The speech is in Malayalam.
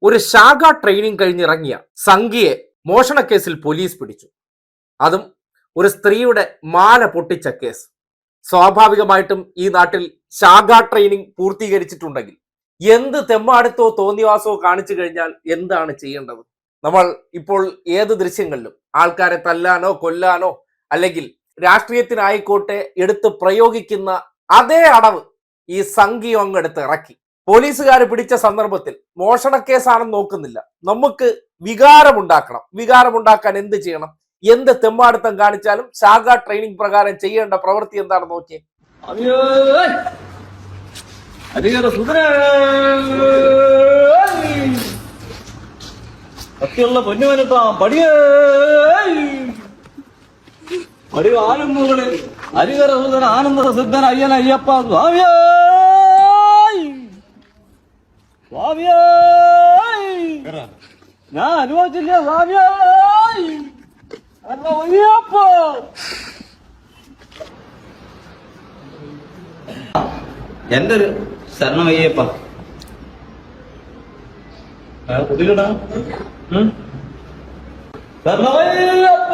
ഒരു ശാഖ ട്രെയിനിങ് കഴിഞ്ഞിറങ്ങിയ സംഘിയെ മോഷണക്കേസിൽ പോലീസ് പിടിച്ചു. അതും ഒരു സ്ത്രീയുടെ മാല പൊട്ടിച്ച കേസ്. സ്വാഭാവികമായിട്ടും ഈ നാട്ടിൽ ശാഖ ട്രെയിനിങ് പൂർത്തീകരിച്ചിട്ടുണ്ടെങ്കിൽ എന്ത് തെമ്മാടുത്തോ തോന്നിവാസോ കാണിച്ചു കഴിഞ്ഞാൽ എന്താണ് ചെയ്യേണ്ടത്? നമ്മൾ ഇപ്പോൾ ഏത് ദൃശ്യങ്ങളിലും ആൾക്കാരെ തല്ലാനോ കൊല്ലാനോ അല്ലെങ്കിൽ രാഷ്ട്രീയത്തിനായിക്കോട്ടെ എടുത്ത് പ്രയോഗിക്കുന്ന അതേ അടവ് ഈ സംഘിയും അങ്ങെടുത്ത് ഇറക്കി. പോലീസുകാർ പിടിച്ച സന്ദർഭത്തിൽ മോഷണക്കേസാണെന്ന് നോക്കുന്നില്ല, നമുക്ക് വികാരമുണ്ടാക്കണം. വികാരമുണ്ടാക്കാൻ എന്ത് ചെയ്യണം? എന്ത് തെമ്മാടുത്തം കാണിച്ചാലും ശാഖ ട്രെയിനിങ് പ്രകാരം ചെയ്യേണ്ട പ്രവൃത്തി എന്താണെന്ന് നോക്കിയേ. സത്യമുള്ള പൊന്നുവനത്താ പടിയേ പടി ആലുമുകള് ഹരിഹര സുധന ആനന്ദ സിദ്ധൻ അയ്യൻ അയ്യപ്പ സ്വാമിയേ സ്വാമിയേ ഞാൻ അനുഭവിച്ചില്ല സ്വാമിയേ അയ്യപ്പ. എന്റെ ഒരു ശരണം അയ്യപ്പ. കുതിരടാ ശരണമയ്യപ്പ.